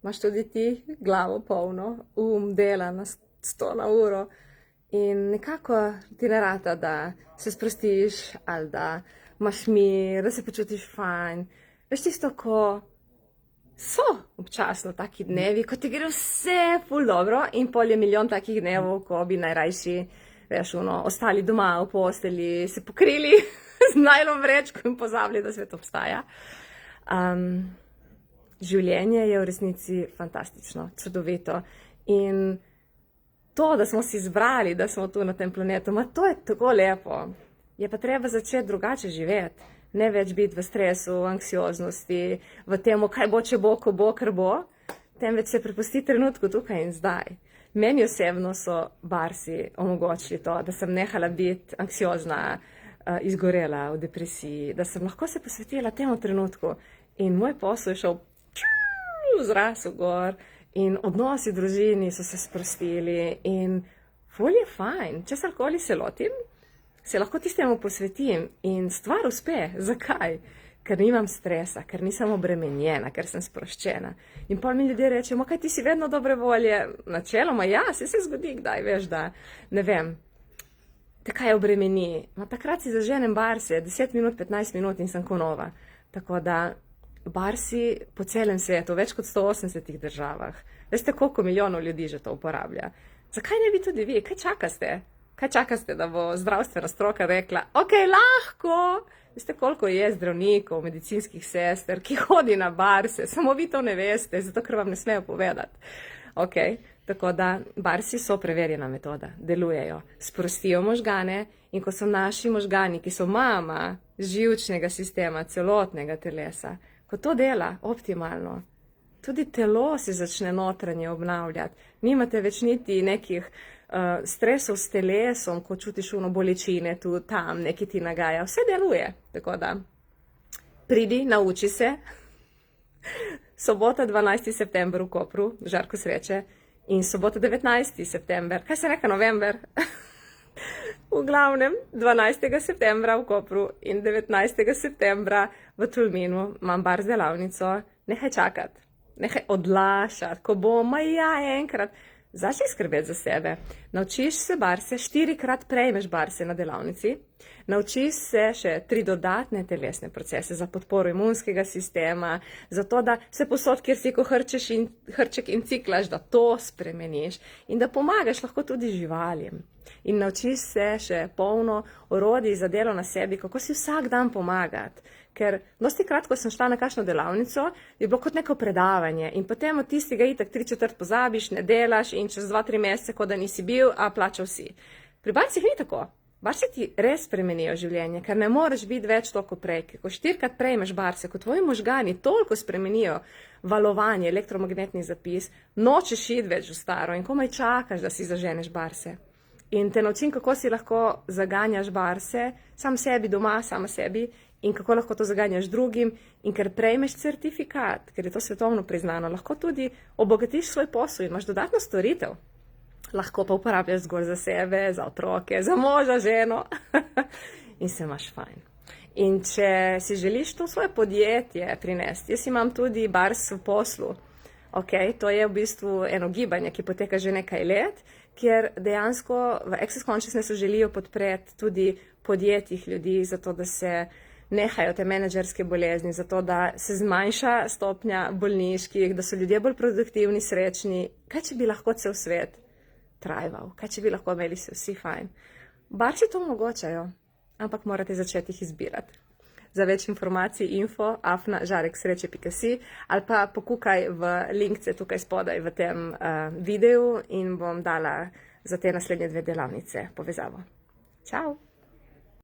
imaš tudi ti glavo polno, dela na 100 na uro in nekako ti ne rata, da se sprostiš ali da imaš mir, da se počutiš fajn. Veš tisto, ko so občasno taki dnevi, ko ti gre vse ful dobro in pol je milijon takih dnevov, ko bi najrajši, veš, ostali doma v postelji, se pokrili z najlon vrečko in pozabili, da svet obstaja. Življenje je v resnici fantastično, čudovito in to, da smo si izbrali, da smo tu na tem planetu, to je tako lepo. Je pa treba začeti drugače živeti, ne več biti v stresu, v anksioznosti, v tem, kaj bo, če bo, ko bo, ker bo, temveč se prepusti trenutku tukaj in zdaj. Meni osebno so barsi omogočili to, da sem nehala biti anksiozna, izgorela v depresiji, da sem lahko se posvetila temu trenutku in moj posel je šel zrasel gor in odnosi v družini so se sprostili in ful je fajn. Česarkoli se lotim, se lahko tistemu posvetim in stvar uspe. Zakaj? Ker nimam stresa, ker nisem obremenjena, ker sem sproščena. In pol mi ljudje rečemo, kaj ti si vedno dobre volje? Načeloma ja, se zgodi kdaj, veš, da ne vem. Te kaj obremeni? Takrat si zaženem barse, 10 minut, 15 minut in sem ko nova. Tako da barsi po celem svetu, več kot 180 državah. Veste, koliko milijonov ljudi že to uporablja. Zakaj ne bi tudi vi? Kaj čakaste? Kaj čakaste, da bo zdravstvena stroka rekla, ok, lahko? Veste, koliko je zdravnikov, medicinskih sester, ki hodi na barse, samo vi to ne veste, zato ker vam ne smejo povedati. Ok, tako da barsi so preverjena metoda, delujejo, sprostijo možgane in ko so naši možgani, ki so mama živčnega sistema, celotnega telesa, ko to dela optimalno, tudi telo se začne notranje obnavljati. Nimate več niti nekih stresov s telesom, ko čutiš bolečine tu, tam, nekaj ti nagaja. Vse deluje. Tako da pridi, nauči se. Sobota 12. september v Kopru, žarko sreče, in sobota 19. september, kaj se reka november? V glavnem, 12. septembra v Kopru in 19. septembra v Tolminu imam bar z delavnico. Nehaj čakati, nehaj odlašati, ko bo enkrat. Začni skrbeti za sebe. Naučiš se barse, 4-krat prejmeš barse na delavnici. Naučiš se še 3 dodatne telesne procese za podporo imunskega sistema, zato da se posod, kjer si ko hrček in ciklaš, da to spremeniš in da pomagaš lahko tudi živalim. In naučiš se še polno orodij za delo na sebi, kako si vsak dan pomagati. Ker dosti krat, ko sem šla na kakšno delavnico, je bilo kot neko predavanje in potem od tistega itak 3/4 pozabiš, ne delaš in čez 2-3 mesece, ko da nisi bil, a plačal si. Pri barsih ni tako. Barsi ti res spremenijo življenje, ker ne moreš biti več toliko prej. Ko 4-krat prejmeš barse, ko tvoji možgani toliko spremenijo valovanje, elektromagnetni zapis, nočeš iti več v staro in komaj čakaš, da si zaženeš barse. In te naučim, kako si lahko zaganjaš barse, sam sebi doma, sama sebi, in kako lahko to zaganjaš drugim, in ker prejmeš certifikat, ker je to svetovno priznano, lahko tudi obogatiš svoj posel in imaš dodatno storitev. Lahko pa uporabljaš zgolj za sebe, za otroke, za moža, ženo in se imaš fajn. In če si želiš to svoje podjetje prinesti, jaz imam tudi bars v poslu. Ok, to je v bistvu eno gibanje, ki poteka že nekaj let, kjer dejansko v Access Consciousnessu želijo podpreti tudi podjetjih ljudi, zato da se nehajo te menedžerske bolezni, zato da se zmanjša stopnja bolniških, da so ljudje bolj produktivni, srečni. Kaj če bi lahko cel svet trajval? Kaj če bi lahko imeli se vsi fajn? Barsi to omogočajo, ampak morate začeti jih izbirati. Za več informacij info@žareksreče.si ali pa pokukaj v linkce tukaj spodaj v tem videu in bom dala za te naslednje 2 delavnice povezavo. Čau!